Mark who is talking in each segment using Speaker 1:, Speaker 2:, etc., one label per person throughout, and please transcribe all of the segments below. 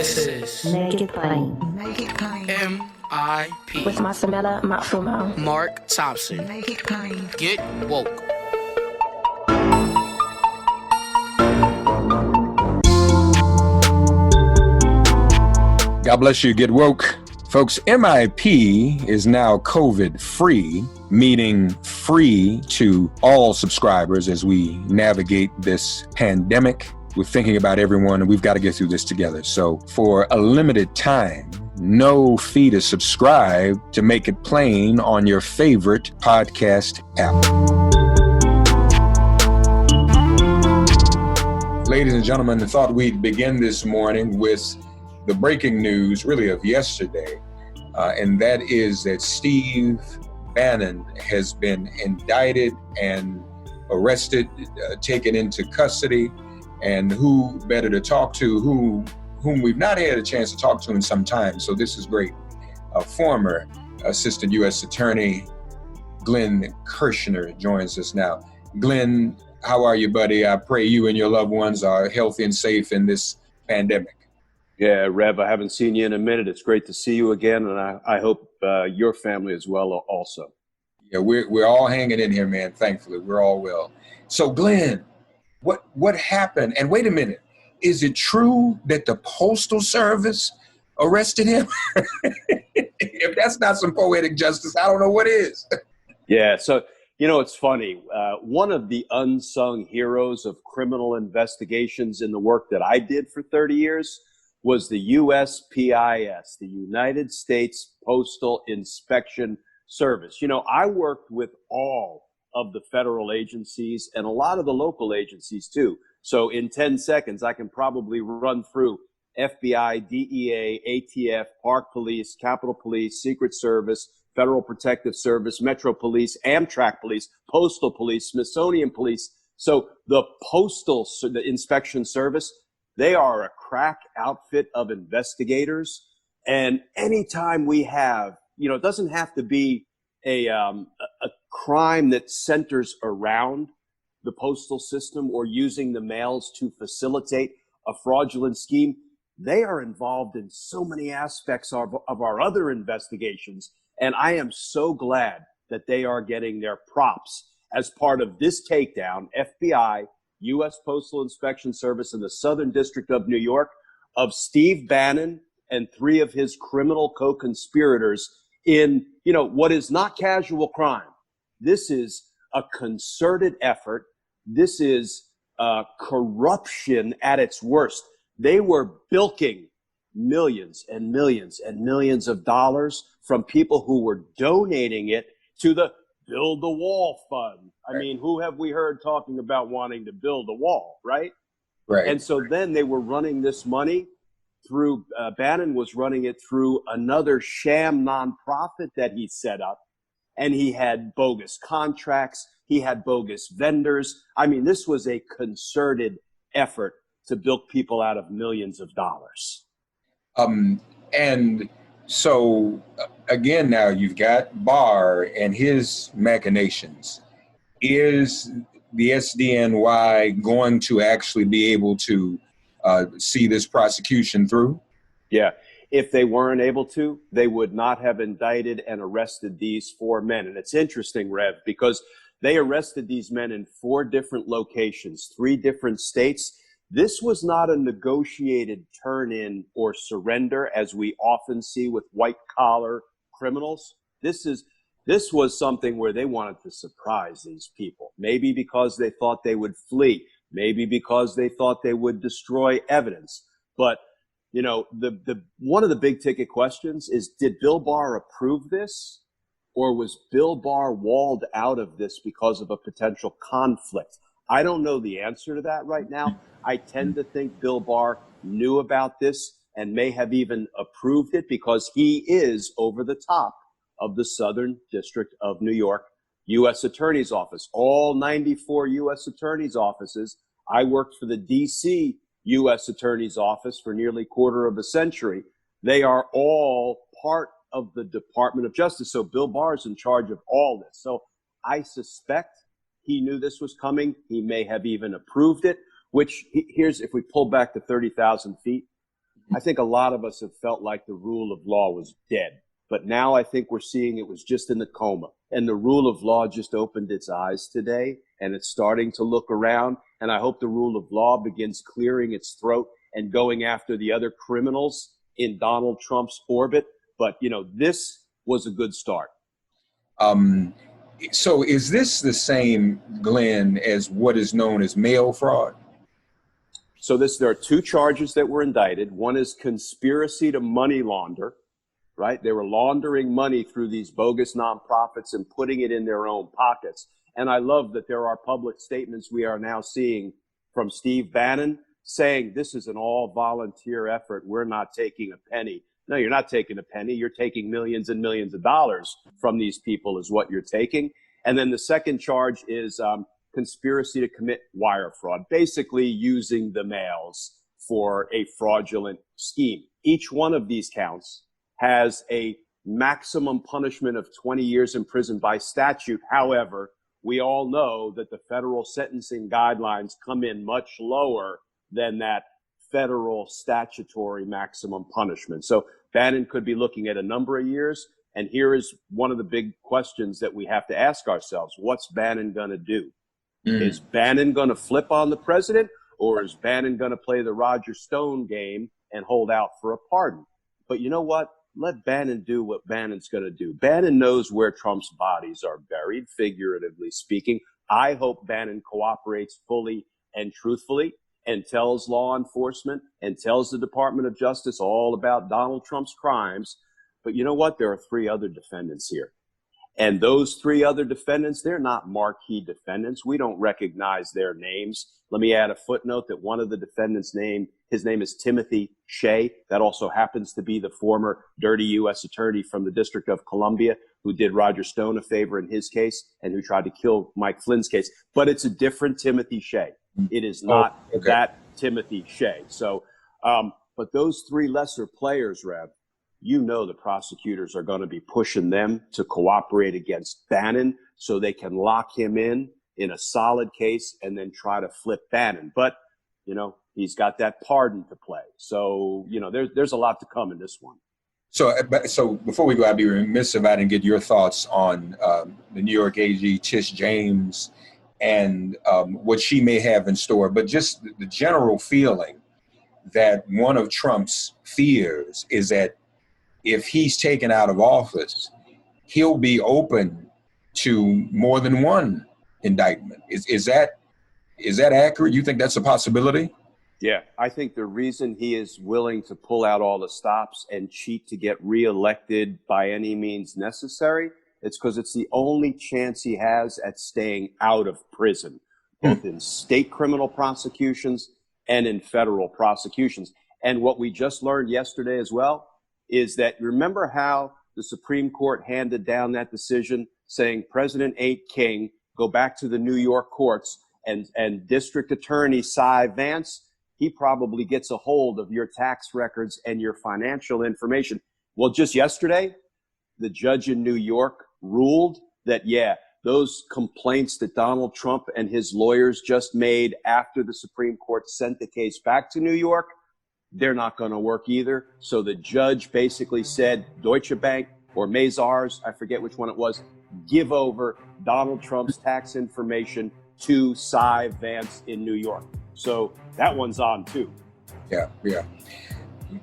Speaker 1: This is
Speaker 2: Make It Plain.
Speaker 1: Make It Plain. M.I.P.
Speaker 2: With Masamela Matfumo.
Speaker 1: Mark Thompson. Make It Plain. Get woke.
Speaker 3: God bless you. Get woke. Folks, MIP is now COVID-free, meaning free to all subscribers as we navigate this pandemic. We're thinking about everyone, and we've got to get through this together. So for a limited time, no fee to subscribe to Make It Plain on your favorite podcast app. Ladies and gentlemen, I thought we'd begin this morning with the breaking news, really, of yesterday, and that is that Steve Bannon has been indicted and arrested, taken into custody, and who better to talk to, whom we've not had a chance to talk to in some time, so this is great. Former Assistant U.S. Attorney Glenn Kirschner joins us now. Glenn, how are you, buddy? I pray you and your loved ones are healthy and safe in this pandemic.
Speaker 4: Yeah, Rev, I haven't seen you in a minute. It's great to see you again, and I hope your family as well also.
Speaker 3: Yeah, we're all hanging in here, man. Thankfully, we're all well. So, Glenn, what happened? And wait a minute, is it true that the Postal Service arrested him? If that's not some poetic justice, I don't know what is.
Speaker 4: Yeah, so, you know, it's funny. One of the unsung heroes of criminal investigations in the work that I did for 30 years was the USPIS, the United States Postal Inspection Service. You know, I worked with all of the federal agencies and a lot of the local agencies too. So in 10 seconds, I can probably run through FBI, DEA, ATF, Park Police, Capitol Police, Secret Service, Federal Protective Service, Metro Police, Amtrak Police, Postal Police, Smithsonian Police. So the the Inspection Service, they are a crack outfit of investigators. And anytime we have, you know, it doesn't have to be a crime that centers around the postal system or using the mails to facilitate a fraudulent scheme. They are involved in so many aspects of our other investigations. And I am so glad that they are getting their props as part of this takedown, FBI, U.S. Postal Inspection Service in the Southern District of New York, of Steve Bannon and 3 of his criminal co-conspirators in, you know, what is not casual crime. This is a concerted effort. This is corruption at its worst. They were bilking millions and millions and millions of dollars from people who were donating it to the Build the Wall Fund. I mean, who have we heard talking about wanting to build a wall, right?
Speaker 3: Right.
Speaker 4: And so then they were running this money through, Bannon was running it through another sham nonprofit that he set up. And he had bogus contracts. He had bogus vendors. I mean, this was a concerted effort to bilk people out of millions of dollars.
Speaker 3: And so, again, now you've got Barr and his machinations. Is the SDNY going to actually be able to see this prosecution through?
Speaker 4: Yeah. If they weren't able to, they would not have indicted and arrested these 4 men. And it's interesting, Rev, because they arrested these men in 4 different locations, 3 different states. This was not a negotiated turn-in or surrender, as we often see with white-collar criminals. This was something where they wanted to surprise these people, maybe because they thought they would flee, maybe because they thought they would destroy evidence. But, you know, the one of the big-ticket questions is, did Bill Barr approve this, or was Bill Barr walled out of this because of a potential conflict? I don't know the answer to that right now. I tend to think Bill Barr knew about this and may have even approved it because he is over the top of the Southern District of New York U.S. Attorney's Office. All 94 U.S. Attorney's offices. I worked for the D.C. U.S. Attorney's Office for nearly a quarter of a century. They are all part of the Department of Justice. So Bill Barr is in charge of all this. So I suspect he knew this was coming. He may have even approved it, which here's, if we pull back to 30,000 feet, I think a lot of us have felt like the rule of law was dead. But now I think we're seeing it was just in the coma. And the rule of law just opened its eyes today, and it's starting to look around. And I hope the rule of law begins clearing its throat and going after the other criminals in Donald Trump's orbit. But, this was a good start.
Speaker 3: So is this the same, Glenn, as what is known as mail fraud?
Speaker 4: So there are two charges that were indicted. One is conspiracy to money launder, right? They were laundering money through these bogus nonprofits and putting it in their own pockets. And I love that there are public statements we are now seeing from Steve Bannon saying this is an all volunteer effort. We're not taking a penny. No, you're not taking a penny. You're taking millions and millions of dollars from these people is what you're taking. And then the second charge is conspiracy to commit wire fraud, basically using the mails for a fraudulent scheme. Each one of these counts has a maximum punishment of 20 years in prison by statute. However, we all know that the federal sentencing guidelines come in much lower than that federal statutory maximum punishment. So Bannon could be looking at a number of years. And here is one of the big questions that we have to ask ourselves. What's Bannon going to do? Is Bannon going to flip on the president, or is Bannon going to play the Roger Stone game and hold out for a pardon? But you know what? Let Bannon do what Bannon's going to do. Bannon knows where Trump's bodies are buried, figuratively speaking. I hope Bannon cooperates fully and truthfully and tells law enforcement and tells the Department of Justice all about Donald Trump's crimes. But you know what? There are three other defendants here. And those three other defendants, they're not marquee defendants. We don't recognize their names. Let me add a footnote that one of the defendants' his name is Timothy Shea. That also happens to be the former dirty U.S. attorney from the District of Columbia who did Roger Stone a favor in his case and who tried to kill Mike Flynn's case. But it's a different Timothy Shea. It is not that Timothy Shea. So, but those three lesser players, Rev, the prosecutors are going to be pushing them to cooperate against Bannon so they can lock him in a solid case and then try to flip Bannon. But, he's got that pardon to play. So, there's a lot to come in this one.
Speaker 3: So before we go, I'd be remiss if I didn't get your thoughts on the New York AG, Tish James, and what she may have in store, but just the general feeling that one of Trump's fears is that if he's taken out of office, he'll be open to more than one indictment. Is that accurate? You think that's a possibility?
Speaker 4: Yeah, I think the reason he is willing to pull out all the stops and cheat to get reelected by any means necessary, it's because it's the only chance he has at staying out of prison, both in state criminal prosecutions and in federal prosecutions. And what we just learned yesterday as well is that, remember how the Supreme Court handed down that decision saying President ain't king, go back to the New York courts, and District Attorney Cy Vance, he probably gets a hold of your tax records and your financial information. Well, just yesterday, the judge in New York ruled that, those complaints that Donald Trump and his lawyers just made after the Supreme Court sent the case back to New York, they're not going to work either. So the judge basically said, Deutsche Bank or Mazars, I forget which one it was, give over Donald Trump's tax information to Cy Vance in New York. So that one's on too.
Speaker 3: Yeah.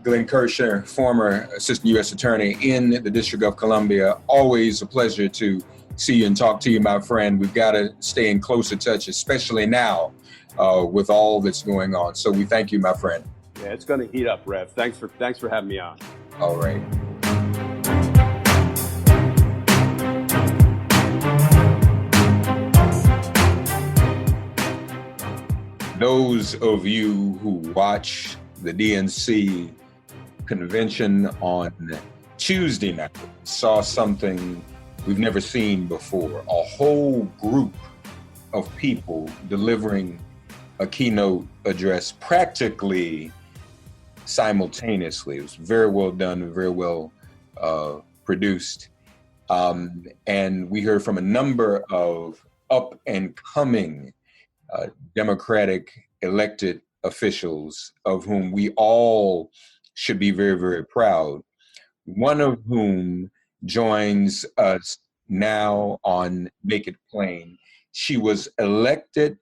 Speaker 3: Glenn Kirschner, former Assistant U.S. Attorney in the District of Columbia. Always a pleasure to see you and talk to you, my friend. We've got to stay in closer touch, especially now with all that's going on. So we thank you, my friend.
Speaker 4: Yeah, it's going to heat up, Rev. Thanks for having me on.
Speaker 3: All right. Those of you who watch the DNC convention on Tuesday night saw something we've never seen before. A whole group of people delivering a keynote address practically simultaneously. It was very well done, very well produced. And we heard from a number of up and coming Democratic elected officials, of whom we all should be very, very proud, one of whom joins us now on Make It Plain. She was elected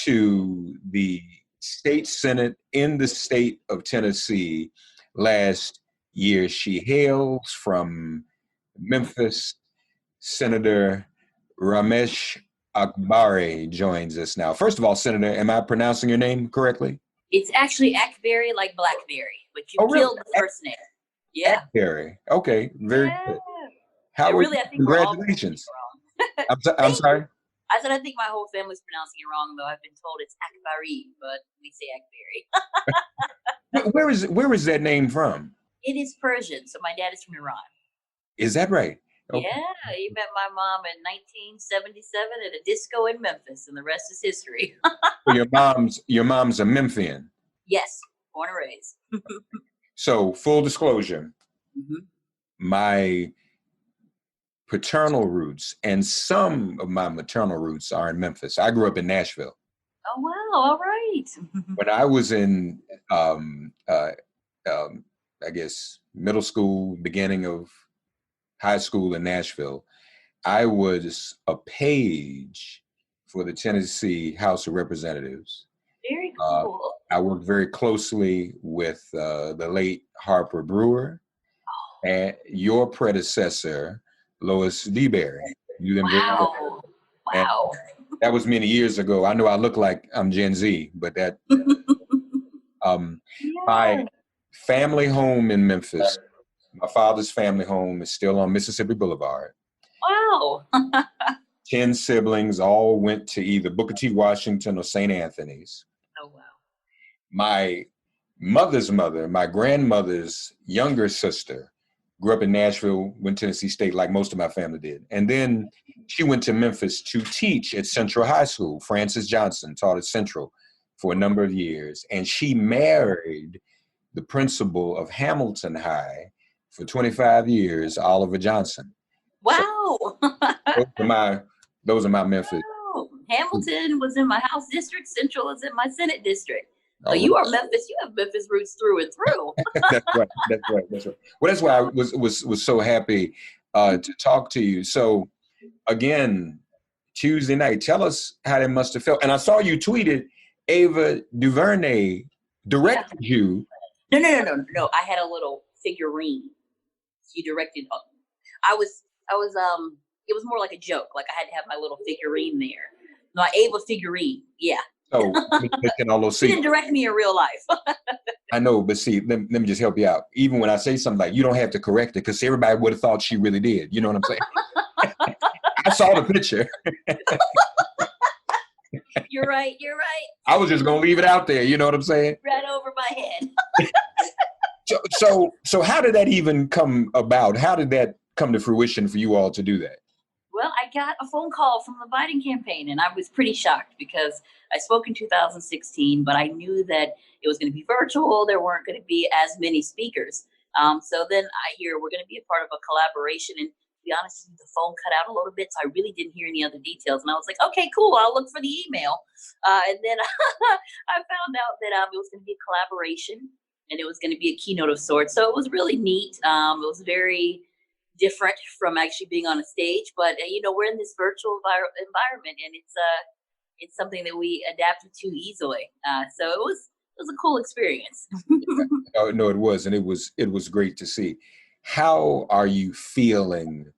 Speaker 3: to the state senate in the state of Tennessee last year. She hails from Memphis. Senator Raumesh Akbari joins us now. First of all, Senator, am I pronouncing your name correctly?
Speaker 5: It's actually Akbari, like Blackberry, but you
Speaker 3: really?
Speaker 5: killed the first name. Yeah.
Speaker 3: Akbari. Okay, very good. How
Speaker 5: I really, I think
Speaker 3: congratulations.
Speaker 5: We're all
Speaker 3: I'm sorry.
Speaker 5: I said I think my whole family's pronouncing it wrong, though. I've been told it's Akbari, but we say Akbari.
Speaker 3: Where is that name from?
Speaker 5: It is Persian, so my dad is from Iran.
Speaker 3: Is that right? Okay.
Speaker 5: Yeah, he met my mom in 1977 at a disco in Memphis, and the rest is history.
Speaker 3: So your mom's a Memphian.
Speaker 5: Yes, born and raised.
Speaker 3: So full disclosure, my paternal roots and some of my maternal roots are in Memphis. I grew up in Nashville.
Speaker 5: Oh wow! All right.
Speaker 3: When I was in, I guess middle school, beginning of high school in Nashville, I was a page for the Tennessee House of Representatives.
Speaker 5: Very cool.
Speaker 3: I worked very closely with the late Harper Brewer and your predecessor, Lois DeBerry.
Speaker 5: Wow. Wow.
Speaker 3: That was many years ago. I know I look like I'm Gen Z, but that my family home in Memphis, my father's family home is still on Mississippi Boulevard.
Speaker 5: Wow.
Speaker 3: 10 siblings all went to either Booker T. Washington or St. Anthony's.
Speaker 5: Oh, wow.
Speaker 3: My mother's mother, my grandmother's younger sister, grew up in Nashville, went to Tennessee State like most of my family did. And then she went to Memphis to teach at Central High School. Frances Johnson taught at Central for a number of years. And she married the principal of Hamilton High for 25 years, Oliver Johnson.
Speaker 5: Wow.
Speaker 3: So those are my Memphis.
Speaker 5: Wow. Hamilton was in my House district. Central is in my Senate district. So you are Memphis. You have Memphis roots through and through.
Speaker 3: That's right. Well, that's why I was so happy to talk to you. So again, Tuesday night, tell us how that must have felt. And I saw you tweeted Ava DuVernay directed you.
Speaker 5: No. I had a little figurine. She directed. I was. It was more like a joke. Like I had to have my little figurine there. My Ava figurine. Yeah.
Speaker 3: So
Speaker 5: she didn't direct me in real life.
Speaker 3: I know, but see, let me just help you out. Even when I say something like, you don't have to correct it, because everybody would have thought she really did. You know what I'm saying? I saw the picture.
Speaker 5: You're right.
Speaker 3: I was just going to leave it out there. You know what I'm saying?
Speaker 5: Right over my head.
Speaker 3: So how did that even come about? How did that come to fruition for you all to do that?
Speaker 5: Well, I got a phone call from the Biden campaign, and I was pretty shocked because I spoke in 2016, but I knew that it was going to be virtual. There weren't going to be as many speakers. So then I hear we're going to be a part of a collaboration. And to be honest, the phone cut out a little bit, so I really didn't hear any other details. And I was like, okay, cool. I'll look for the email. And then I found out that it was going to be a collaboration, and it was going to be a keynote of sorts. So it was really neat. It was very different from actually being on a stage, but we're in this virtual environment, and it's something that we adapted to easily. So it was a cool experience.
Speaker 3: Oh, no, it was, and it was great to see. How are you feeling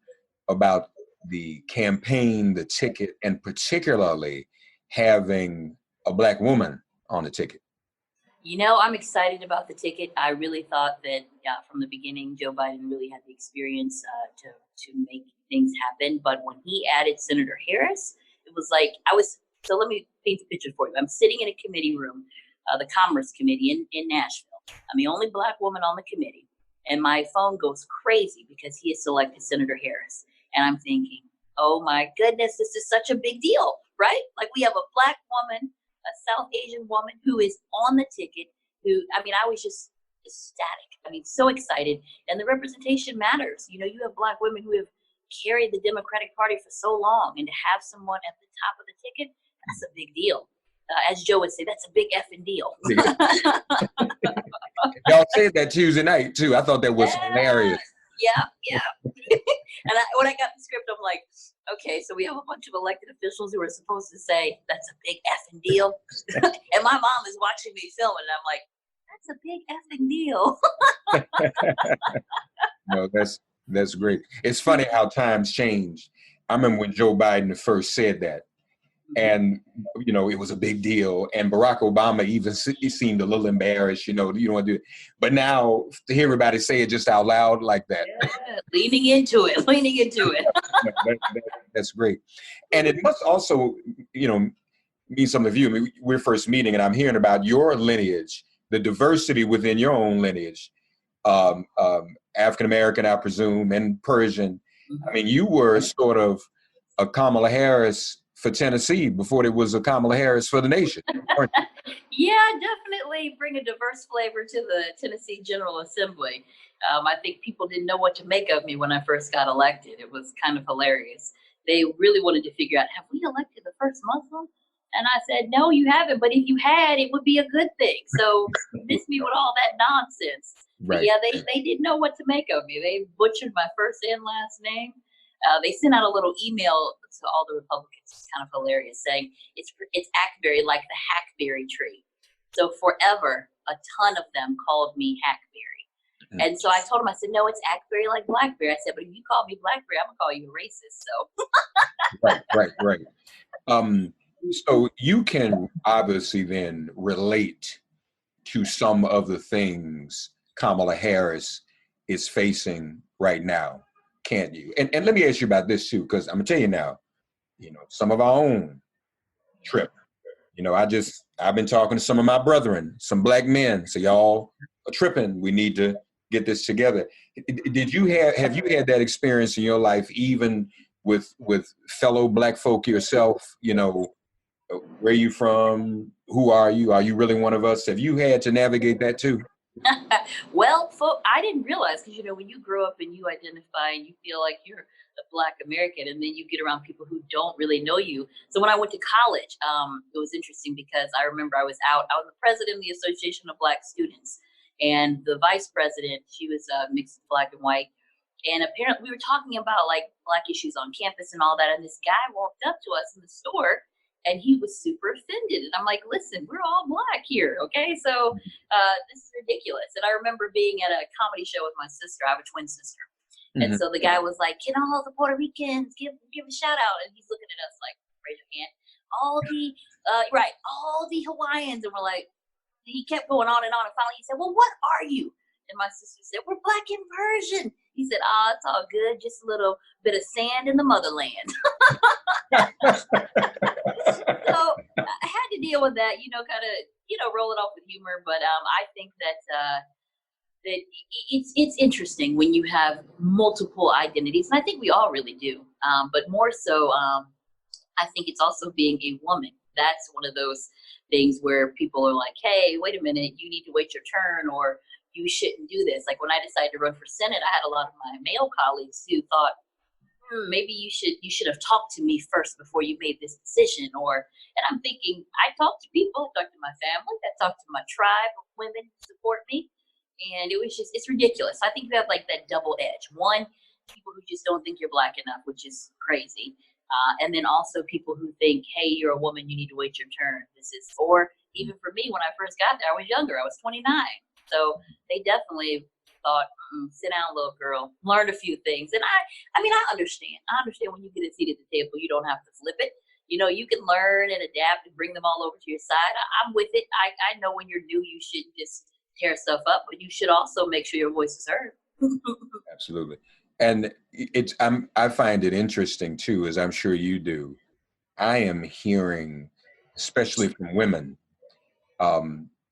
Speaker 3: about the campaign, the ticket, and particularly having a Black woman on the ticket?
Speaker 5: I'm excited about the ticket. I really thought that from the beginning, Joe Biden really had the experience to make things happen. But when he added Senator Harris, it was like so let me paint the picture for you. I'm sitting in a committee room, the Commerce Committee in Nashville. I'm the only Black woman on the committee. And my phone goes crazy because he has selected Senator Harris. And I'm thinking, oh my goodness, this is such a big deal, right? Like we have a Black woman, a South Asian woman who is on the ticket, I was just ecstatic. So excited. And the representation matters. You have Black women who have carried the Democratic Party for so long, and to have someone at the top of the ticket, that's a big deal. As Joe would say, that's a big effing deal.
Speaker 3: Y'all said that Tuesday night too. I thought that was hilarious.
Speaker 5: Yeah. And when I got the script, I'm like, okay, so we have a bunch of elected officials who are supposed to say, that's a big effing deal. And my mom is watching me film it, and I'm like, that's a big effing deal.
Speaker 3: No, that's great. It's funny how times change. I remember when Joe Biden first said that, and it was a big deal. And Barack Obama even seemed a little embarrassed. You don't want to do it. But now to hear everybody say it just out loud like that,
Speaker 5: leaning into it.
Speaker 3: That's great. And it must also, mean something to you. I mean, we're first meeting, and I'm hearing about your lineage, the diversity within your own lineage. African American, I presume, and Persian. I mean, you were sort of a Kamala Harris for Tennessee before there was a Kamala Harris for the nation.
Speaker 5: Yeah, definitely bring a diverse flavor to the Tennessee General Assembly. I think people didn't know what to make of me when I first got elected. It was kind of hilarious. They really wanted to figure out, have we elected the first Muslim? And I said, no, you haven't. But if you had, it would be a good thing. So miss me with all that nonsense.
Speaker 3: Right.
Speaker 5: Yeah, they didn't know what to make of me. They butchered my first and last name. They sent out a little email to all the Republicans. It's kind of hilarious, saying it's Akbari, like the hackberry tree. So forever, a ton of them called me Hackberry. And so I told them, I said, no, it's Akbari like Blackberry. I said, but if you call me Blackberry, I'm going to call you a racist. So.
Speaker 3: Right. So you can obviously then relate to some of the things Kamala Harris is facing right now, can't you? And let me ask you about this too, because I'm gonna tell you now, some of our own trip. I've been talking to some of my brethren, some black men. So y'all are tripping. We need to get this together. Have you had that experience in your life, even with fellow black folk yourself? Where are you from? Who are you? Are you really one of us? Have you had to navigate that too?
Speaker 5: Well, I didn't realize, because when you grow up and you identify and you feel like you're a Black American, and then you get around people who don't really know you. So when I went to college, it was interesting because I remember I was the president of the Association of Black Students, and the vice president, she was mixed Black and white. And apparently we were talking about like Black issues on campus and all that. And this guy walked up to us in the store, and he was super offended. And I'm like, listen, we're all Black here, okay? So this is ridiculous. And I remember being at a comedy show with my sister. I have a twin sister. Mm-hmm. And so the guy was like, can all the Puerto Ricans give a shout out? And he's looking at us like, raise your hand. All the Hawaiians. And we're like, he kept going on. And finally he said, well, what are you? And my sister said, we're Black and Persian. He said, it's all good. Just a little bit of sand in the motherland. So I had to deal with that, roll it off with humor. But I think that it's interesting when you have multiple identities. And I think we all really do. But more so, I think it's also being a woman. That's one of those things where people are like, hey, wait a minute, you need to wait your turn, or you shouldn't do this. Like when I decided to run for Senate, I had a lot of my male colleagues who thought, maybe you should have talked to me first before you made this decision. And I'm thinking, I talked to people, I talked to my family, I talked to my tribe of women who support me. And it's ridiculous. I think you have like that double edge. One, people who just don't think you're Black enough, which is crazy. And then also people who think, hey, you're a woman, you need to wait your turn. Or even for me, when I first got there, I was younger, I was 29. So they definitely thought, sit down, little girl, learn a few things. And I understand. I understand when you get a seat at the table, you don't have to flip it. You can learn and adapt and bring them all over to your side. I'm with it. I know when you're new, you shouldn't just tear stuff up, but you should also make sure your voice is heard.
Speaker 3: Absolutely. And I find it interesting too, as I'm sure you do. I am hearing, especially from women,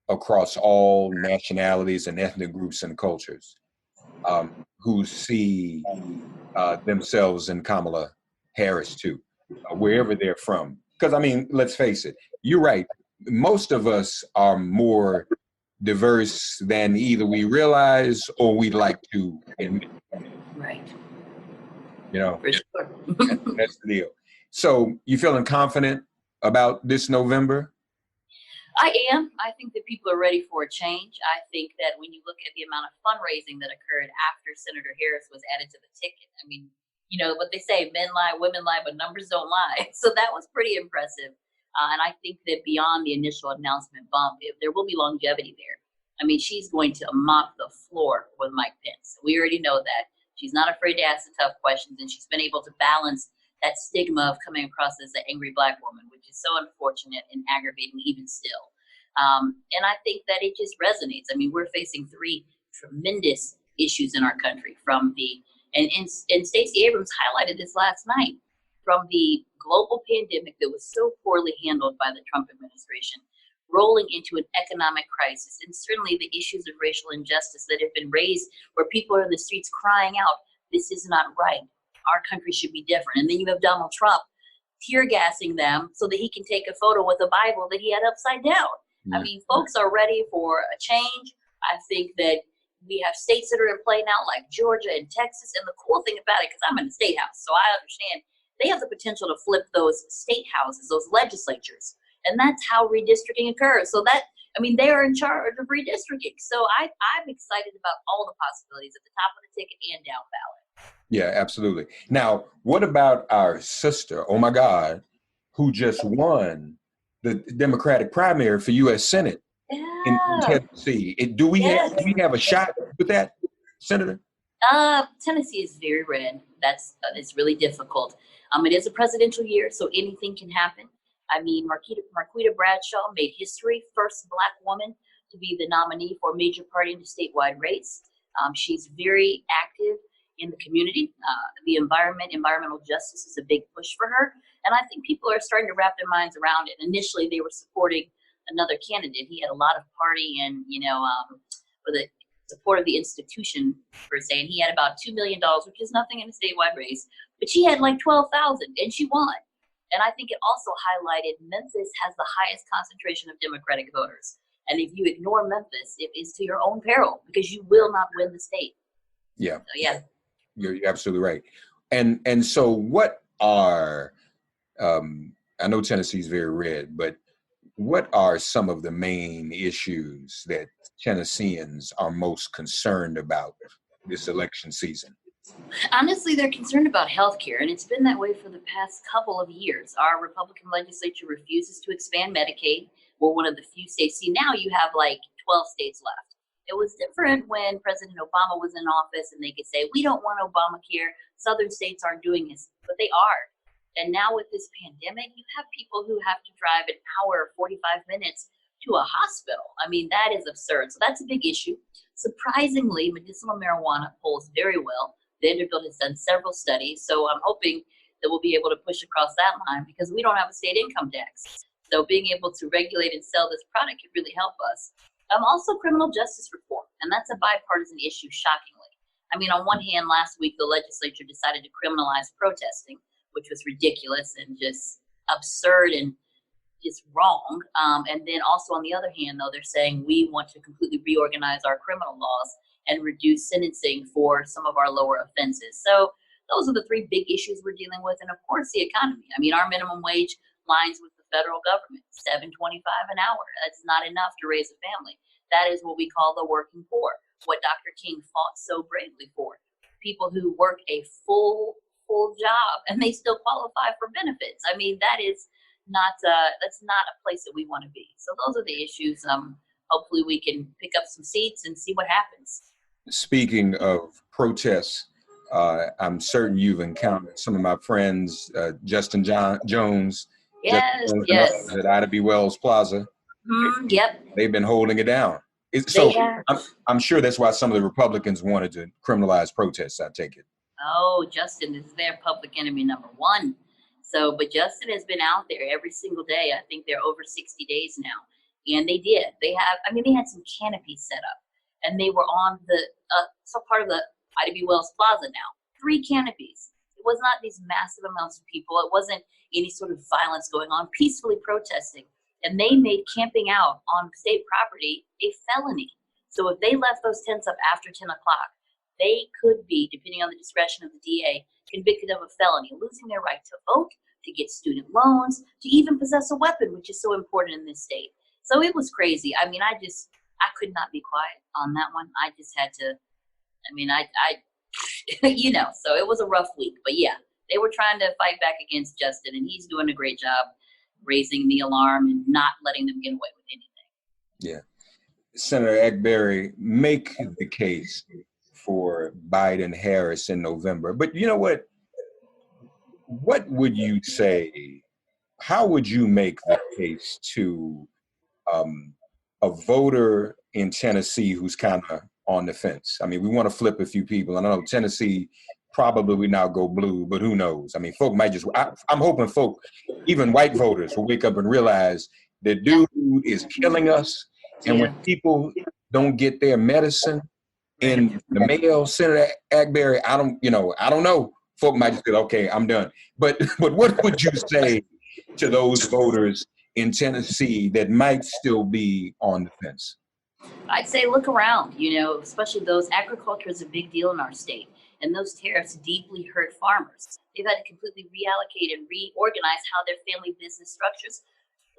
Speaker 3: across all nationalities and ethnic groups and cultures, who see themselves in Kamala Harris too, wherever they're from. Because let's face it, you're right. Most of us are more diverse than either we realize or we'd like to admit.
Speaker 5: Right.
Speaker 3: For sure. That's the deal. So you feeling confident about this November?
Speaker 5: I am. I think that people are ready for a change. I think that when you look at the amount of fundraising that occurred after Senator Harris was added to the ticket, I mean, you know what they say, men lie, women lie, but numbers don't lie. So that was pretty impressive. And I think that beyond the initial announcement bump, there will be longevity there. I mean, she's going to mop the floor with Mike Pence. We already know that. She's not afraid to ask the tough questions, and she's been able to balance that stigma of coming across as an angry Black woman, which is so unfortunate and aggravating even still. And I think that it just resonates. I mean, we're facing three tremendous issues in our country and Stacey Abrams highlighted this last night, from the global pandemic that was so poorly handled by the Trump administration, rolling into an economic crisis, and certainly the issues of racial injustice that have been raised where people are in the streets crying out, this is not right. Our country should be different. And then you have Donald Trump tear gassing them so that he can take a photo with a Bible that he had upside down. I mean, folks are ready for a change. I think that we have states that are in play now, like Georgia and Texas. And the cool thing about it, because I'm in the state house, so I understand, they have the potential to flip those state houses, those legislatures. And that's how redistricting occurs. So that, I mean, they are in charge of redistricting. So I'm excited about all the possibilities at the top of the ticket and down ballot.
Speaker 3: Yeah, absolutely. Now, what about our sister, oh my God, who just won the Democratic primary for U.S. Senate in Tennessee? Do we have a shot with that, Senator?
Speaker 5: Tennessee is very red. It's really difficult. It is a presidential year, so anything can happen. I mean, Marquida Bradshaw made history, first Black woman to be the nominee for a major party in the statewide race. She's very active in the community. The environmental justice is a big push for her. And I think people are starting to wrap their minds around it. Initially, they were supporting another candidate. He had a lot of party and, for the support of the institution, per se. And he had about $2 million, which is nothing in a statewide race. But she had like 12,000 and she won. And I think it also highlighted Memphis has the highest concentration of Democratic voters. And if you ignore Memphis, it is to your own peril because you will not win the state.
Speaker 3: Yeah.
Speaker 5: So, yeah.
Speaker 3: You're absolutely right. And so what are, I know Tennessee's very red, but what are some of the main issues that Tennesseans are most concerned about this election season?
Speaker 5: Honestly, they're concerned about health care, and it's been that way for the past couple of years. Our Republican legislature refuses to expand Medicaid. We're one of the few states. See, now you have like 12 states left. It was different when President Obama was in office and they could say, we don't want Obamacare. Southern states aren't doing this, but they are. And now with this pandemic, you have people who have to drive an hour, 45 minutes to a hospital. I mean, that is absurd. So that's a big issue. Surprisingly, medicinal marijuana polls very well. Vanderbilt has done several studies. So I'm hoping that we'll be able to push across that line because we don't have a state income tax. So being able to regulate and sell this product could really help us. Also criminal justice reform, and that's a bipartisan issue, shockingly. I mean, on one hand, last week, the legislature decided to criminalize protesting, which was ridiculous and just absurd and just wrong. And then also on the other hand, though, they're saying we want to completely reorganize our criminal laws and reduce sentencing for some of our lower offenses. So those are the three big issues we're dealing with. And of course, the economy. I mean, our minimum wage lines with the federal government, $7.25 an hour. That's not enough to raise a family. That is what we call the working poor, what Dr. King fought so bravely for. People who work a full job and they still qualify for benefits. I mean, that's not a place that we want to be. So those are the issues. Hopefully we can pick up some seats and see what happens. Speaking
Speaker 3: of protests, I'm certain you've encountered some of my friends, Justin Jones.
Speaker 5: Yes.
Speaker 3: At Ida B. Wells Plaza.
Speaker 5: Mm-hmm, yep.
Speaker 3: They've been holding it down. I'm sure that's why some of the Republicans wanted to criminalize protests, I take it.
Speaker 5: Oh, Justin is their public enemy number one. But Justin has been out there every single day. I think they're over 60 days now. And they did. They had some canopies set up. And they were on part of the Ida B. Wells Plaza now. 3 canopies. It was not these massive amounts of people. It wasn't any sort of violence going on, peacefully protesting. And they made camping out on state property a felony. So if they left those tents up after 10 o'clock, they could be, depending on the discretion of the DA, convicted of a felony, losing their right to vote, to get student loans, to even possess a weapon, which is so important in this state. So it was crazy. I mean, I could not be quiet on that one. I just had to, so it was a rough week. But yeah, they were trying to fight back against Justin, and he's doing a great job raising the alarm and not letting them get away with anything.
Speaker 3: Yeah. Senator Akbari, make the case for Biden-Harris in November. But you know what? What would you say? How would you make the case to a voter in Tennessee who's kind of on the fence? I mean, we want to flip a few people. I know Tennessee probably will now go blue, but who knows? I mean, folk might just, I'm hoping folk, even white voters, will wake up and realize the dude is killing us. And when people don't get their medicine in the mail, Senator Akbari, I don't know. Folk might just go, okay, I'm done. But what would you say to those voters in Tennessee that might still be on the fence?
Speaker 5: I'd say look around, especially those. Agriculture is a big deal in our state, and those tariffs deeply hurt farmers. They've had to completely reallocate and reorganize how their family business structures.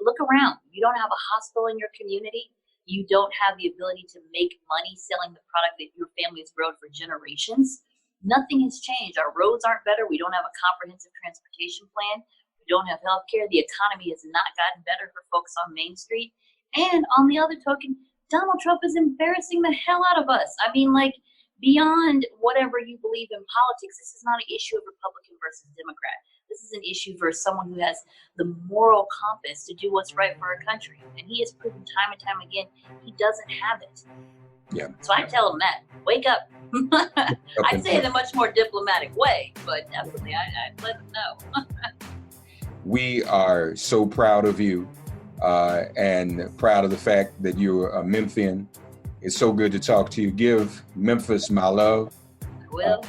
Speaker 5: Look around. You don't have a hospital in your community. You don't have the ability to make money selling the product that your family has grown for generations. Nothing has changed. Our roads aren't better. We don't have a comprehensive transportation plan. We don't have health care. The economy has not gotten better for folks on Main Street. And on the other token, Donald Trump is embarrassing the hell out of us. I mean, beyond whatever you believe in politics, this is not an issue of Republican versus Democrat. This is an issue for someone who has the moral compass to do what's right for our country. And he has proven time and time again he doesn't have it.
Speaker 3: Yeah.
Speaker 5: So I tell him that. Wake up. I'd say it in a much more diplomatic way, but definitely I'd let him know.
Speaker 3: We are so proud of you and proud of the fact that you're a Memphian. It's so good to talk to you. Give Memphis my love.
Speaker 5: I will.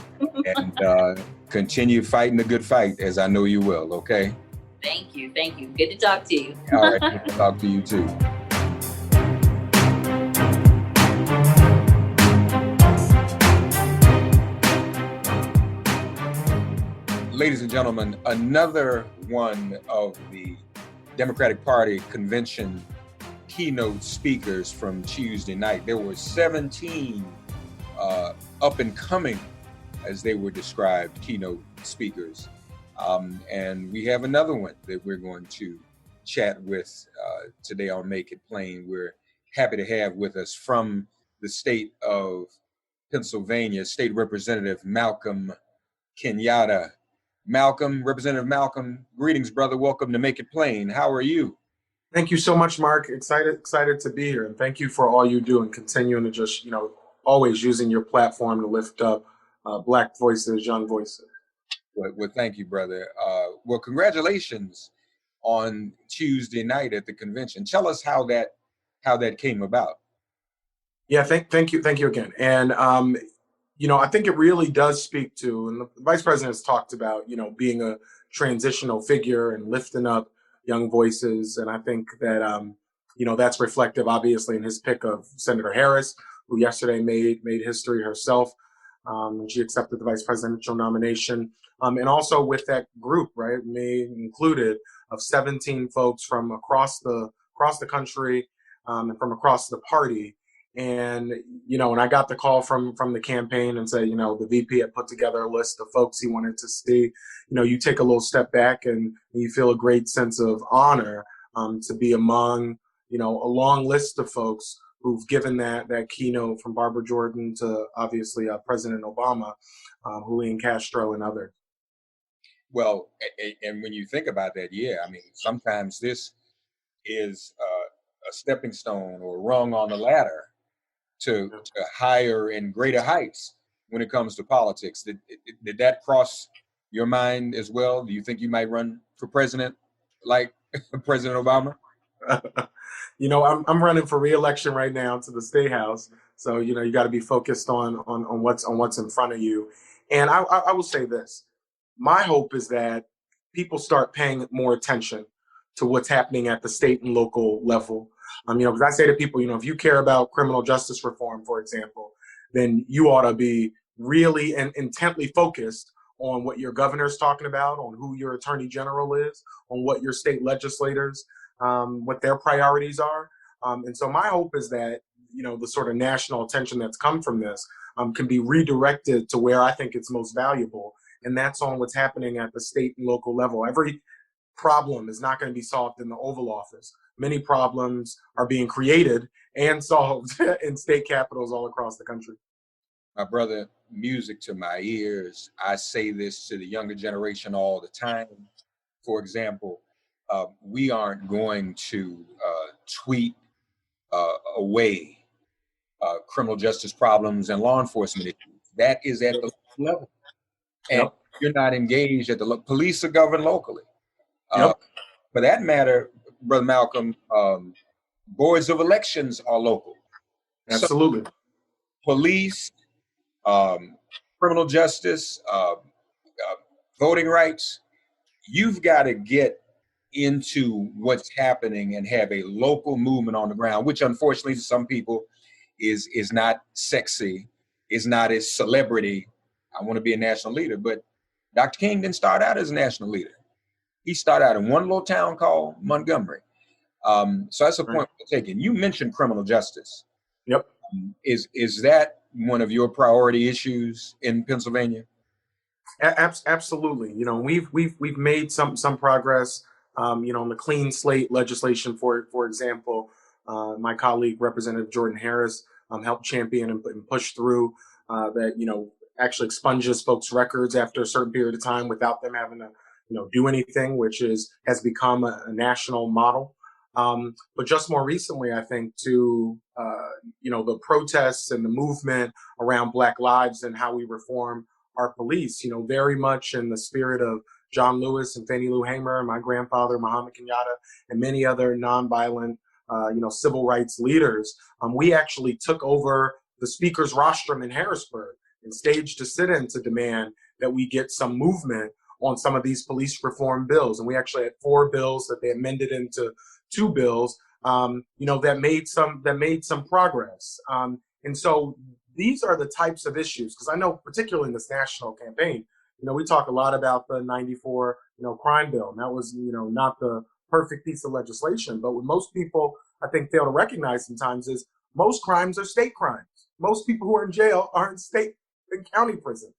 Speaker 3: And continue fighting the good fight, as I know you will, okay?
Speaker 5: Thank you. Good to talk to you.
Speaker 3: All right, good to talk to you too. Ladies and gentlemen, another one of the Democratic Party convention keynote speakers from Tuesday night. There were 17 up and coming, as they were described, keynote speakers. And we have another one that we're going to chat with today on Make It Plain. We're happy to have with us from the state of Pennsylvania, State Representative Malcolm Kenyatta. Representative Malcolm, greetings, brother. Welcome to Make It Plain. How are you?
Speaker 6: Thank you so much, Mark. Excited to be here. And thank you for all you do and continuing to just, always using your platform to lift up Black voices, young voices.
Speaker 3: Well, thank you, brother. Well, congratulations on Tuesday night at the convention. Tell us how that came about.
Speaker 6: Yeah, thank you again. And I think it really does speak to, and the Vice President has talked about, being a transitional figure and lifting up young voices. And I think that, that's reflective, obviously, in his pick of Senator Harris, who yesterday made history herself. She accepted the vice presidential nomination. And also with that group, right, included of 17 folks from across the country and from across the party. And, and I got the call from the campaign and said, the VP had put together a list of folks he wanted to see. You take a little step back and you feel a great sense of honor to be among, a long list of folks who've given that keynote, from Barbara Jordan to obviously President Obama, Julian Castro, and others.
Speaker 3: Well, and when you think about that, sometimes this is a stepping stone or a rung on the ladder to higher and greater heights when it comes to politics. Did that cross your mind as well? Do you think you might run for president like President Obama?
Speaker 6: I'm running for re-election right now to the State House. So, you got to be focused on what's in front of you. And I will say this. My hope is that people start paying more attention to what's happening at the state and local level. Because I say to people, if you care about criminal justice reform, for example, then you ought to be really and intently focused on what your governor's talking about, on who your attorney general is, on what your state legislators, what their priorities are. And so my hope is that, the sort of national attention that's come from this can be redirected to where I think it's most valuable. And that's on what's happening at the state and local level. Every problem is not going to be solved in the Oval Office. Many problems are being created and solved in state capitals all across the country.
Speaker 3: My brother, music to my ears. I say this to the younger generation all the time. For example, we aren't going to tweet away criminal justice problems and law enforcement issues. That is at the level. And
Speaker 6: Yep.
Speaker 3: you're not engaged at the police are governed locally.
Speaker 6: Yep.
Speaker 3: For that matter, Brother Malcolm, boards of elections are local.
Speaker 6: Absolutely.
Speaker 3: So, police, criminal justice, voting rights, you've got to get into what's happening and have a local movement on the ground, which unfortunately to some people is not sexy, is not as celebrity. I want to be a national leader, but Dr. King didn't start out as a national leader. He started out in one little town called Montgomery. So that's a point we're taking. You mentioned criminal justice.
Speaker 6: Yep.
Speaker 3: Is that one of your priority issues in Pennsylvania?
Speaker 6: Absolutely. We've made some progress. On the clean slate legislation, for example, my colleague Representative Jordan Harris helped champion and push through that actually expunges folks' records after a certain period of time without them having to do anything, which has become a national model. But just more recently, I think to the protests and the movement around Black lives and how we reform our police, very much in the spirit of John Lewis and Fannie Lou Hamer, and my grandfather, Muhammad Kenyatta, and many other nonviolent, civil rights leaders. We actually took over the speaker's rostrum in Harrisburg and staged a sit-in to demand that we get some movement on some of these police reform bills. And we actually had 4 bills that they amended into 2 bills, that made some progress. And so these are the types of issues, because I know particularly in this national campaign, we talk a lot about the 94, crime bill. And that was, not the perfect piece of legislation. But what most people, I think, fail to recognize sometimes is most crimes are state crimes. Most people who are in jail are in state and county prisons.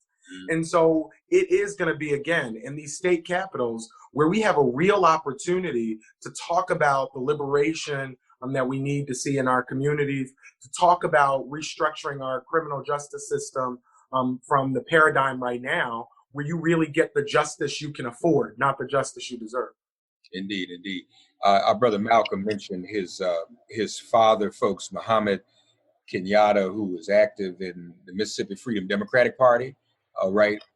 Speaker 6: And so it is going to be, again, in these state capitals where we have a real opportunity to talk about the liberation that we need to see in our communities, to talk about restructuring our criminal justice system from the paradigm right now, where you really get the justice you can afford, not the justice you deserve.
Speaker 3: Indeed, indeed. Our brother Malcolm mentioned his father, folks, Muhammad Kenyatta, who was active in the Mississippi Freedom Democratic Party,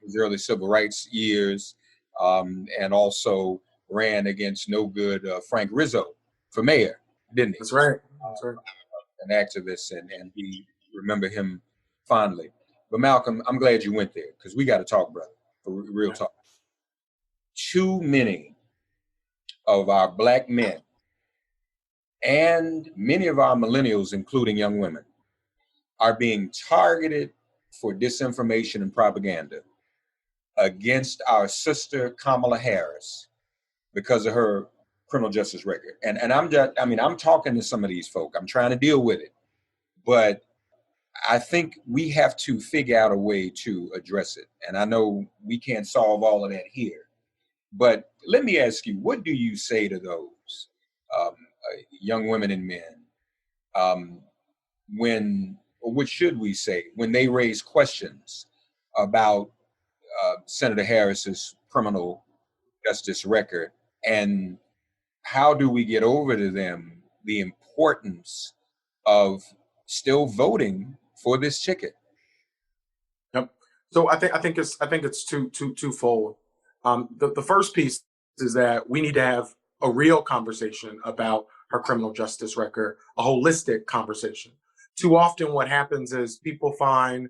Speaker 3: his early civil rights years, and also ran against no good Frank Rizzo for mayor, didn't he?
Speaker 6: That's right. That's right.
Speaker 3: An activist, and we remember him fondly. But Malcolm, I'm glad you went there, because we got to talk, brother, for real talk. Too many of our Black men and many of our millennials, including young women, are being targeted for disinformation and propaganda against our sister Kamala Harris because of her criminal justice record. And I'm talking to some of these folk. I'm trying to deal with it. But I think we have to figure out a way to address it. And I know we can't solve all of that here. But let me ask you, what do you say to those young women and men what should we say when they raise questions about Senator Harris's criminal justice record, and how do we get over to them the importance of still voting for this ticket?
Speaker 6: Yep. So I think it's twofold. The first piece is that we need to have a real conversation about her criminal justice record, a holistic conversation. Too often what happens is people find,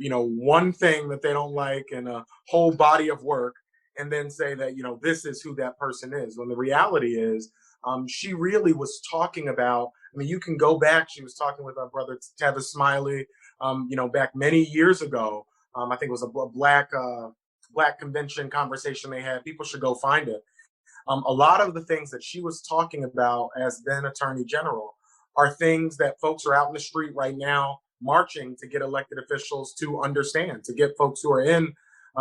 Speaker 6: one thing that they don't like in a whole body of work and then say that, this is who that person is. When the reality is, she really was talking about, you can go back, she was talking with our brother Tavis Smiley, back many years ago. I think it was a Black convention conversation they had. People should go find it. A lot of the things that she was talking about as then Attorney General are things that folks are out in the street right now marching to get elected officials to understand, to get folks who are in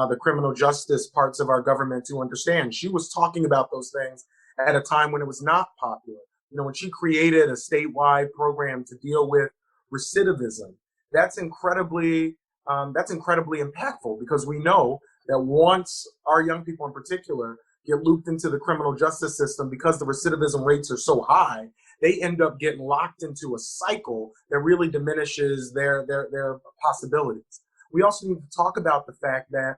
Speaker 6: the criminal justice parts of our government to understand. She was talking about those things at a time when it was not popular. When she created a statewide program to deal with recidivism, that's incredibly impactful, because we know that once our young people in particular get looped into the criminal justice system, because the recidivism rates are so high, they end up getting locked into a cycle that really diminishes their possibilities. We also need to talk about the fact that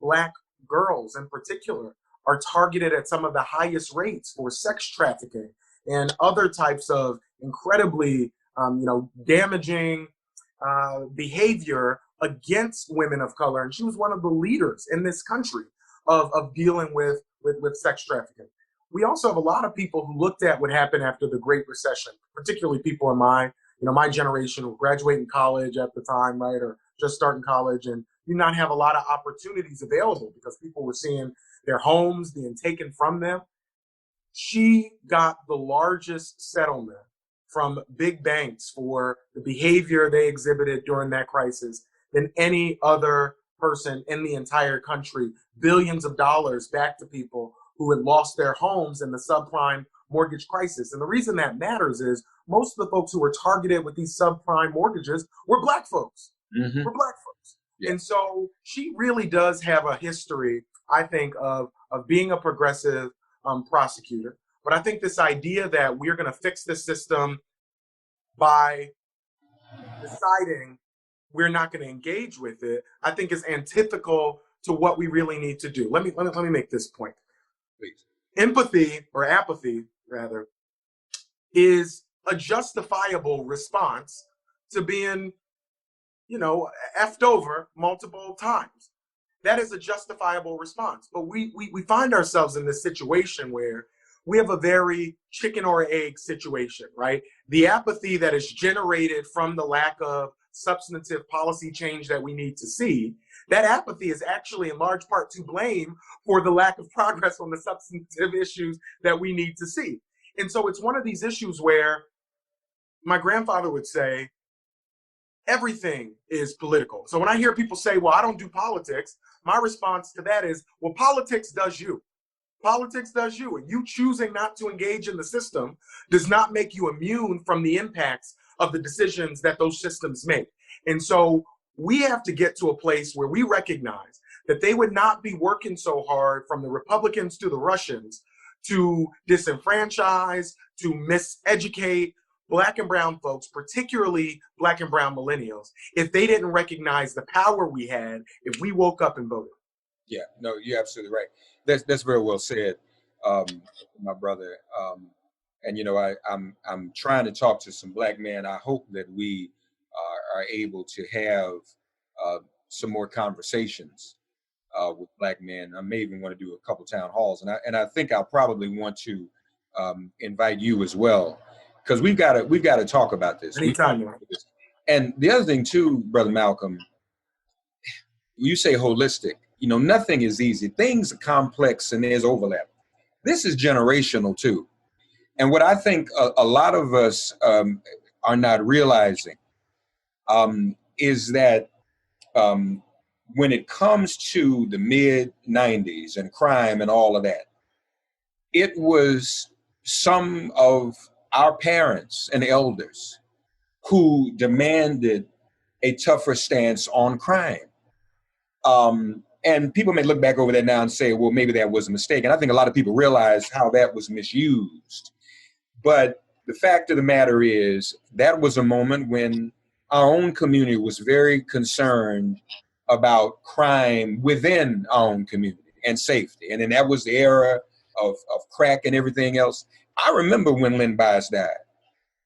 Speaker 6: Black girls in particular are targeted at some of the highest rates for sex trafficking and other types of incredibly damaging behavior against women of color. And she was one of the leaders in this country of dealing with sex trafficking. We also have a lot of people who looked at what happened after the Great Recession, particularly people in my generation who graduating college at the time, right, or just starting college, and do not have a lot of opportunities available because people were seeing their homes being taken from them. She got the largest settlement from big banks for the behavior they exhibited during that crisis than any other person in the entire country. Billions of dollars back to people who had lost their homes in the subprime mortgage crisis. And the reason that matters is most of the folks who were targeted with these subprime mortgages were Black folks.
Speaker 3: Mm-hmm.
Speaker 6: Were Black folks.
Speaker 3: Yeah.
Speaker 6: And so she really does have a history, I think, of being a progressive prosecutor. But I think this idea that we're going to fix this system by deciding we're not going to engage with it, I think is antithetical to what we really need to do. Let me make this point.
Speaker 3: Please.
Speaker 6: Empathy, or apathy rather, is a justifiable response to being, effed over multiple times. That is a justifiable response. But we find ourselves in this situation where we have a very chicken or egg situation, right? The apathy that is generated from the lack of substantive policy change that we need to see, that apathy is actually in large part to blame for the lack of progress on the substantive issues that we need to see. And so it's one of these issues where my grandfather would say, everything is political. So when I hear people say, well, I don't do politics, my response to that is, well, politics does you. Politics does you. And you choosing not to engage in the system does not make you immune from the impacts of the decisions that those systems make. And so we have to get to a place where we recognize that they would not be working so hard, from the Republicans to the Russians, to disenfranchise, to miseducate Black and brown folks, particularly Black and brown millennials, if they didn't recognize the power we had if we woke up and voted.
Speaker 3: Yeah, no, you're absolutely right. That's very well said, my brother. And I'm trying to talk to some Black men. I hope that we are able to have some more conversations with Black men. I may even want to do a couple town halls, and I think I'll probably want to invite you as well, because we've got to talk about this.
Speaker 6: Anytime.
Speaker 3: And the other thing too, Brother Malcolm, you say holistic. Nothing is easy. Things are complex and there's overlap. This is generational too. And what I think a lot of us are not realizing is that when it comes to the mid-90s and crime and all of that, it was some of our parents and elders who demanded a tougher stance on crime. And people may look back over that now and say, well, maybe that was a mistake. And I think a lot of people realize how that was misused. But the fact of the matter is that was a moment when our own community was very concerned about crime within our own community and safety. And then that was the era of crack and everything else. I remember when Len Bias died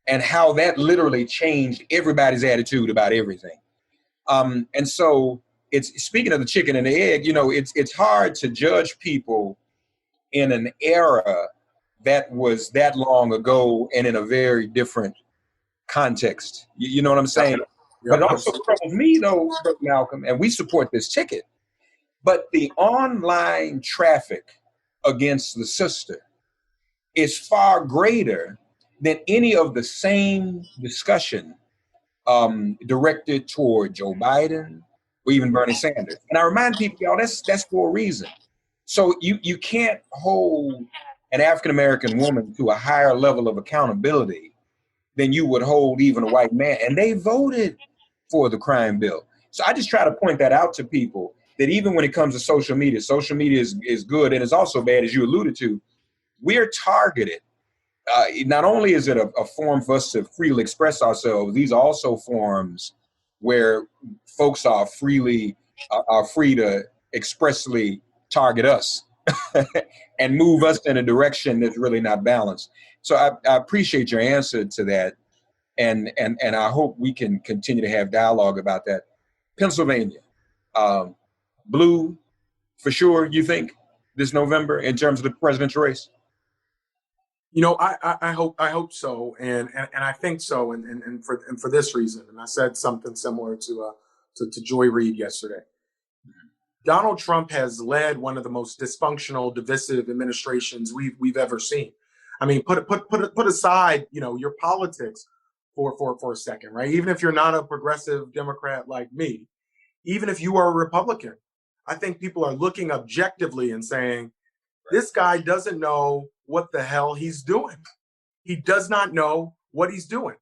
Speaker 3: and how that literally changed everybody's attitude about everything. And so it's, speaking of the chicken and the egg, it's hard to judge people in an era that was that long ago and in a very different context. You know what I'm saying? But it also troubles me, though, Brother Malcolm, and we support this ticket, but the online traffic against the sister is far greater than any of the same discussion directed toward Joe Biden or even Bernie Sanders. And I remind people, y'all, that's for a reason. So you can't hold an African-American woman to a higher level of accountability than you would hold even a white man. And they voted for the crime bill. So I just try to point that out to people, that even when it comes to social media is good, and it's also bad, as you alluded to. We're targeted. Not only is it a forum for us to freely express ourselves, these are also forums where folks are free to expressly target us and move us in a direction that's really not balanced. So I appreciate your answer to that, and I hope we can continue to have dialogue about that. Pennsylvania, blue for sure, you think, this November in terms of the presidential race?
Speaker 6: You know, I hope so, and I think so, and for this reason. And I said something similar to Joy Reid yesterday. Donald Trump has led one of the most dysfunctional, divisive administrations we've ever seen. I mean, put aside, you know, your politics for a second, right? Even if you're not a progressive Democrat like me, even if you are a Republican, I think people are looking objectively and saying, this guy doesn't know what the hell he's doing. He does not know what he's doing.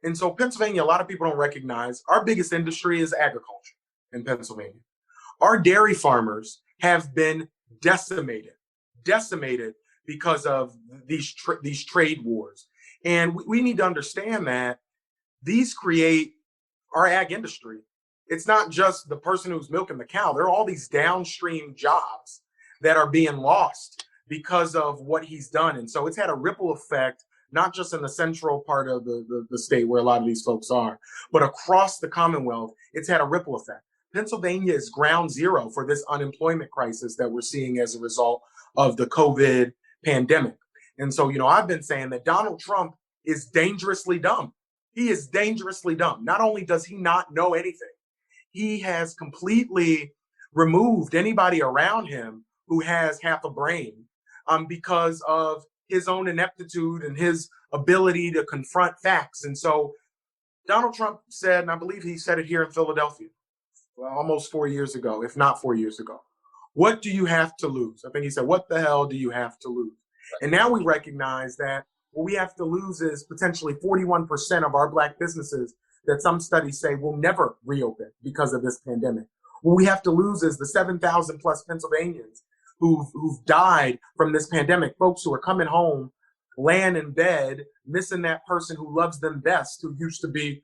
Speaker 6: And so Pennsylvania, a lot of people don't recognize our biggest industry is agriculture in Pennsylvania. Our dairy farmers have been decimated because of these trade wars. And we need to understand that these create our ag industry. It's not just the person who's milking the cow. There are all these downstream jobs that are being lost because of what he's done. And so it's had a ripple effect, not just in the central part of the state where a lot of these folks are, but across the Commonwealth, it's had a ripple effect. Pennsylvania is ground zero for this unemployment crisis that we're seeing as a result of the COVID pandemic. And so, you know, I've been saying that Donald Trump is dangerously dumb. He is dangerously dumb. Not only does he not know anything, he has completely removed anybody around him who has half a brain because of his own ineptitude and his ability to confront facts. And so Donald Trump said, and I believe he said it here in Philadelphia, almost 4 years ago, if not 4 years ago, what do you have to lose? I think he said, what the hell do you have to lose? And now we recognize that what we have to lose is potentially 41% of our Black businesses that some studies say will never reopen because of this pandemic. What we have to lose is the 7,000 plus Pennsylvanians who've died from this pandemic, folks who are coming home, laying in bed, missing that person who loves them best, who used to be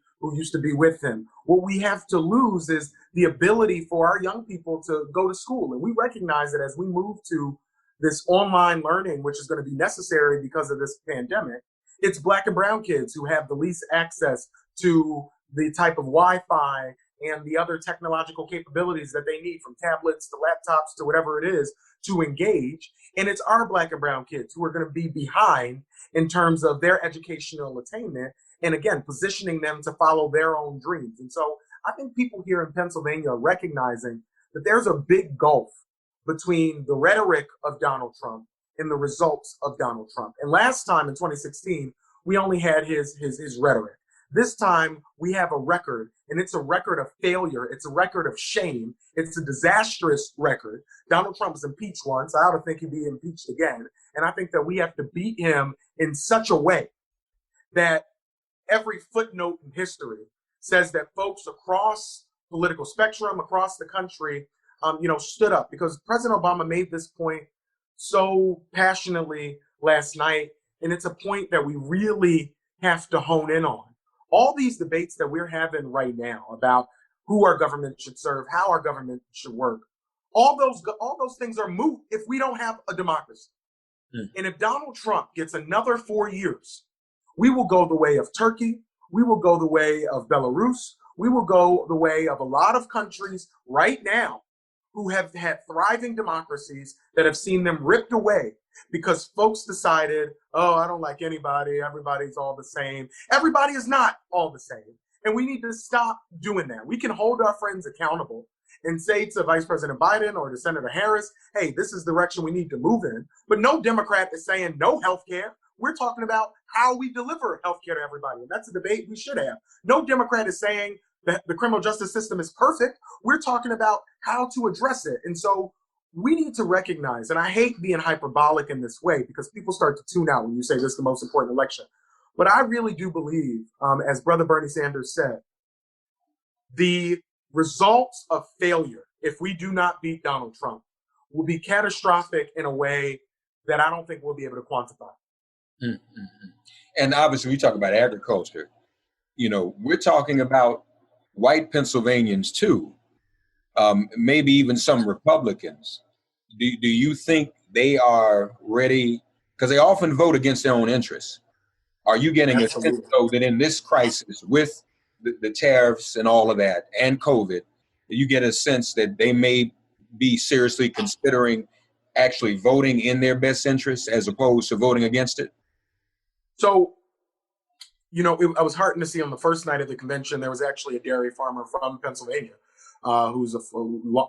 Speaker 6: with them. What we have to lose is the ability for our young people to go to school. And we recognize that as we move to this online learning, which is going to be necessary because of this pandemic, it's Black and brown kids who have the least access to the type of Wi-Fi and the other technological capabilities that they need, from tablets to laptops to whatever it is, to engage. And it's our Black and brown kids who are going to be behind in terms of their educational attainment, and again, positioning them to follow their own dreams. And so I think people here in Pennsylvania are recognizing that there's a big gulf between the rhetoric of Donald Trump and the results of Donald Trump. And last time in 2016, we only had his rhetoric. This time we have a record, and it's a record of failure. It's a record of shame. It's a disastrous record. Donald Trump was impeached once. I ought to think he'd be impeached again. And I think that we have to beat him in such a way that every footnote in history says that folks across political spectrum, across the country, stood up, because President Obama made this point so passionately last night. And it's a point that we really have to hone in on. All these debates that we're having right now about who our government should serve, how our government should work, all those things are moot if we don't have a democracy. And if Donald Trump gets another 4 years, we will go the way of Turkey. We will go the way of Belarus. We will go the way of a lot of countries right now who have had thriving democracies that have seen them ripped away because folks decided, oh, I don't like anybody. Everybody's all the same. Everybody is not all the same. And we need to stop doing that. We can hold our friends accountable and say to Vice President Biden or to Senator Harris, hey, this is the direction we need to move in. But no Democrat is saying no health care. We're talking about how we deliver healthcare to everybody. And that's a debate we should have. No Democrat is saying that the criminal justice system is perfect. We're talking about how to address it. And so we need to recognize, and I hate being hyperbolic in this way because people start to tune out when you say this is the most important election. But I really do believe, as Brother Bernie Sanders said, the results of failure, if we do not beat Donald Trump, will be catastrophic in a way that I don't think we'll be able to quantify.
Speaker 3: Mm-hmm. And obviously, we talk about agriculture. You know, we're talking about white Pennsylvanians too, maybe even some Republicans. Do you think they are ready? Because they often vote against their own interests. Are you getting a sense, though, that in this crisis with the tariffs and all of that and COVID, you get a sense that they may be seriously considering actually voting in their best interests as opposed to voting against it?
Speaker 6: So, you know, I was heartened to see on the first night of the convention, there was actually a dairy farmer from Pennsylvania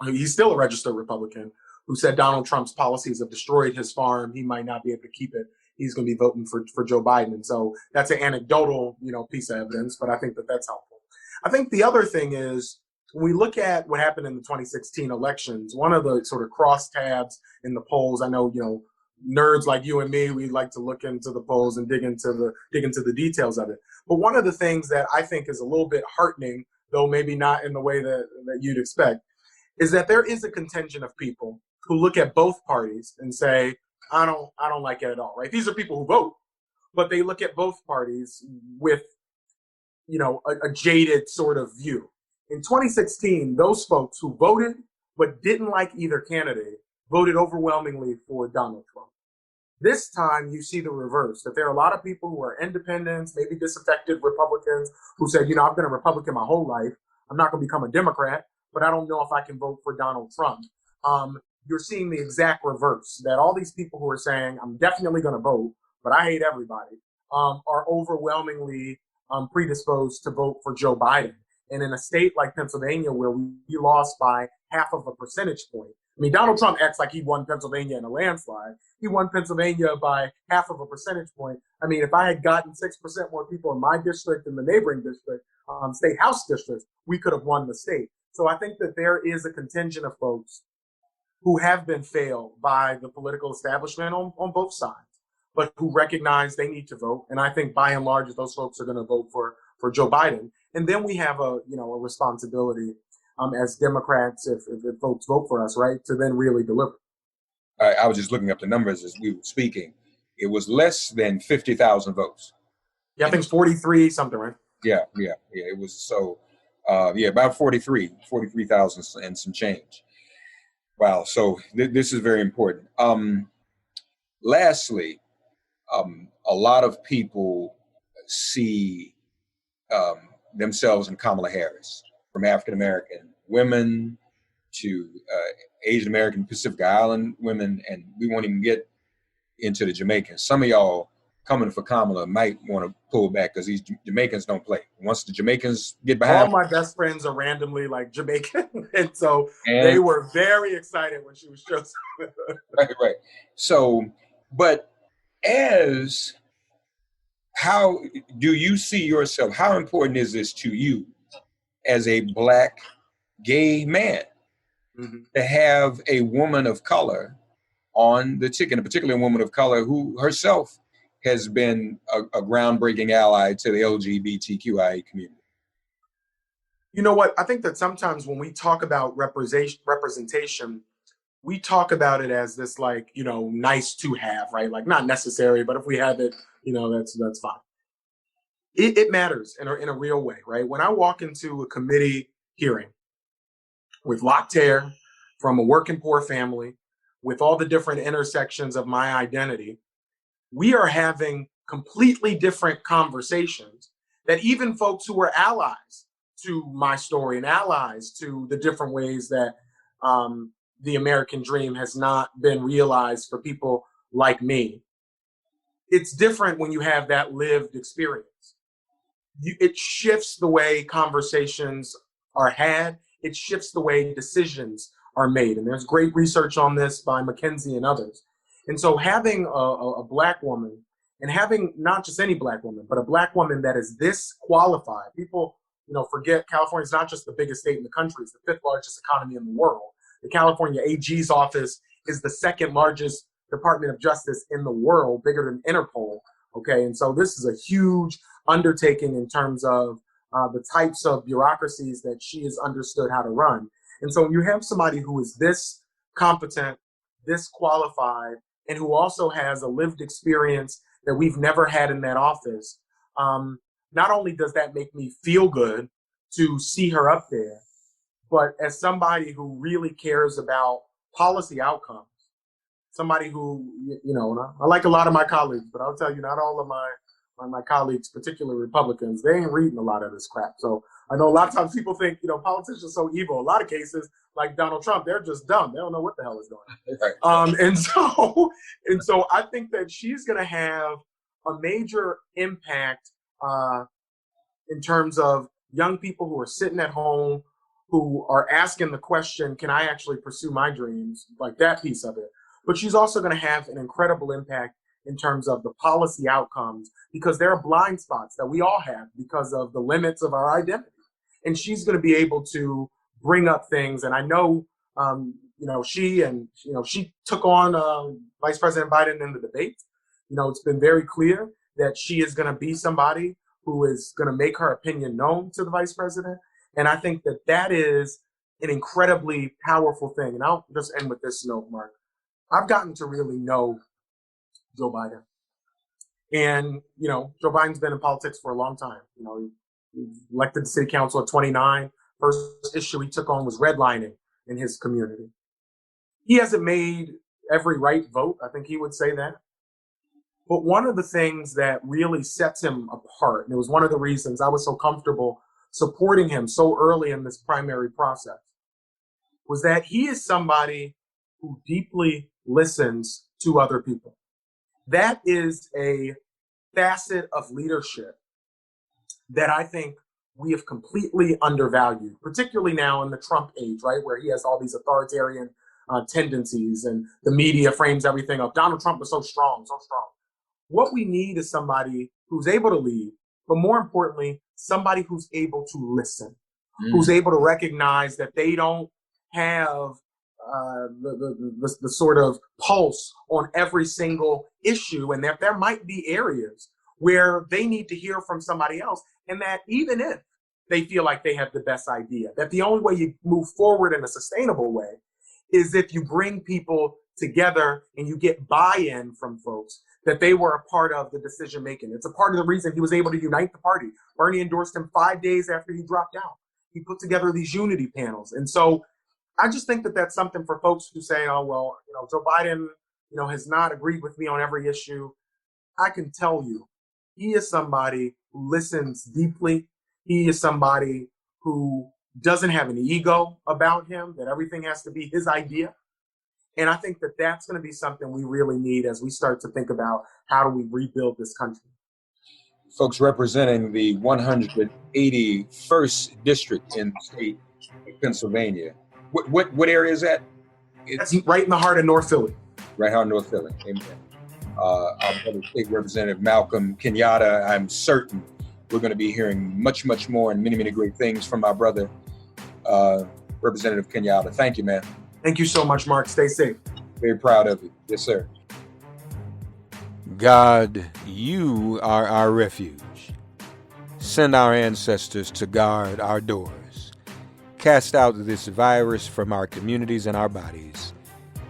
Speaker 6: he's still a registered Republican, who said Donald Trump's policies have destroyed his farm. He might not be able to keep it. He's going to be voting for Joe Biden. And so that's an anecdotal, piece of evidence, but I think that that's helpful. I think the other thing is, when we look at what happened in the 2016 elections, one of the sort of crosstabs in the polls, I know, nerds like you and me, we like to look into the polls and dig into the details of it. But one of the things that I think is a little bit heartening, though maybe not in the way that you'd expect, is that there is a contingent of people who look at both parties and say, I don't like it at all, right? These are people who vote, but they look at both parties with, a jaded sort of view. In 2016, those folks who voted but didn't like either candidate voted overwhelmingly for Donald Trump. This time, you see the reverse, that there are a lot of people who are independents, maybe disaffected Republicans, who said, I've been a Republican my whole life. I'm not going to become a Democrat, but I don't know if I can vote for Donald Trump. You're seeing the exact reverse, that all these people who are saying, I'm definitely going to vote, but I hate everybody, are overwhelmingly predisposed to vote for Joe Biden. And in a state like Pennsylvania, where we lost by 0.5 percentage point, I mean, Donald Trump acts like he won Pennsylvania in a landslide. He won Pennsylvania by 0.5 percentage point. I mean, if I had gotten 6% more people in my district than the neighboring district, state house districts, we could have won the state. So I think that there is a contingent of folks who have been failed by the political establishment on both sides, but who recognize they need to vote. And I think by and large, those folks are going to vote for Joe Biden. And then we have a responsibility as Democrats, if folks vote for us, right, to then really deliver.
Speaker 3: I was just looking up the numbers as we were speaking. It was less than 50,000 votes.
Speaker 6: Yeah, I think it's 43 something, right?
Speaker 3: Yeah. It was so, about 43,000 and some change. Wow. So this is very important. Lastly, a lot of people see themselves in Kamala Harris, from African American women to Asian American, Pacific Island women, and we won't even get into the Jamaicans. Some of y'all coming for Kamala might want to pull back because these Jamaicans don't play. Once the Jamaicans get behind,
Speaker 6: all my best friends are randomly like Jamaican, and so they were very excited when she was chosen.
Speaker 3: Right. So, but how do you see yourself? How important is this to you as a Black gay man to have a woman of color on the ticket, and particularly a woman of color who herself has been a groundbreaking ally to the LGBTQIA community?
Speaker 6: You know what? I think that sometimes when we talk about representation, we talk about it as this nice to have, right? Like not necessary, but if we have it, that's fine. It matters in a real way, right? When I walk into a committee hearing with locked hair, from a working poor family, with all the different intersections of my identity, we are having completely different conversations that even folks who are allies to my story and allies to the different ways that the American dream has not been realized for people like me. It's different when you have that lived experience. It shifts the way conversations are had. It shifts the way decisions are made. And there's great research on this by McKinsey and others. And so having a Black woman And having not just any black woman, but a black woman that is this qualified. People, forget California is not just the biggest state in the country. It's the 5th largest economy in the world. The California AG's office is the 2nd largest Department of Justice in the world, bigger than Interpol. Okay, and so this is a huge undertaking in terms of the types of bureaucracies that she has understood how to run. And so when you have somebody who is this competent, this qualified, and who also has a lived experience that we've never had in that office, not only does that make me feel good to see her up there, but as somebody who really cares about policy outcomes, somebody who, and I like a lot of my colleagues, but I'll tell you, not all of my colleagues, particularly Republicans, they ain't reading a lot of this crap. So I know a lot of times people think, politicians are so evil. A lot of cases, like Donald Trump, they're just dumb. They don't know what the hell is going on. And so I think that she's going to have a major impact in terms of young people who are sitting at home, who are asking the question, can I actually pursue my dreams? Like that piece of it. But she's also going to have an incredible impact in terms of the policy outcomes, because there are blind spots that we all have because of the limits of our identity. And she's going to be able to bring up things. And I know, she took on Vice President Biden in the debate. It's been very clear that she is going to be somebody who is going to make her opinion known to the vice president. And I think that that is an incredibly powerful thing. And I'll just end with this note, Mark. I've gotten to really know Joe Biden. And, Joe Biden's been in politics for a long time. He was elected to city council at 29. First issue he took on was redlining in his community. He hasn't made every right vote. I think he would say that. But one of the things that really sets him apart, and it was one of the reasons I was so comfortable supporting him so early in this primary process, was that he is somebody who deeply listens to other people. That is a facet of leadership that I think we have completely undervalued, particularly now in the Trump age, right, where he has all these authoritarian tendencies and the media frames everything up. Donald Trump was so strong, so strong. What we need is somebody who's able to lead, but more importantly, somebody who's able to listen, who's able to recognize that they don't have the sort of pulse on every single issue, and that there might be areas where they need to hear from somebody else, and that even if they feel like they have the best idea, that the only way you move forward in a sustainable way is if you bring people together and you get buy-in from folks that they were a part of the decision making. It's a part of the reason he was able to unite the party. Bernie endorsed him 5 days after he dropped out. He put together these unity panels. And so I just think that that's something for folks who say, oh, well, Joe Biden, has not agreed with me on every issue. I can tell you, he is somebody who listens deeply. He is somebody who doesn't have an ego about him, that everything has to be his idea. And I think that that's going to be something we really need as we start to think about how do we rebuild this country.
Speaker 3: Folks representing the 181st district in the state of Pennsylvania. What area is that?
Speaker 6: It's right in the heart of North Philly.
Speaker 3: Right here in North Philly. Amen. Our brother State Representative Malcolm Kenyatta, I'm certain we're going to be hearing much, much more and many, many great things from our brother, Representative Kenyatta. Thank you, man.
Speaker 6: Thank you so much, Mark. Stay safe.
Speaker 3: Very proud of you. Yes, sir.
Speaker 7: God, you are our refuge. Send our ancestors to guard our doors. Cast out this virus from our communities and our bodies.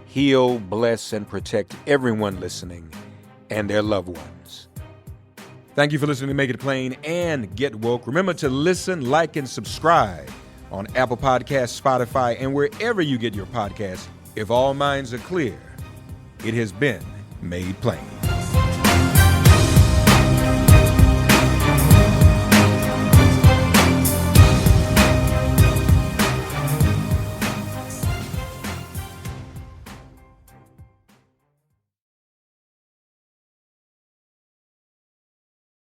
Speaker 7: Heal, bless, and protect everyone listening and their loved ones. Thank you for listening to Make It Plain and Get Woke. Remember to listen, like, and subscribe on Apple Podcasts, Spotify, and wherever you get your podcasts. If all minds are clear, it has been made plain.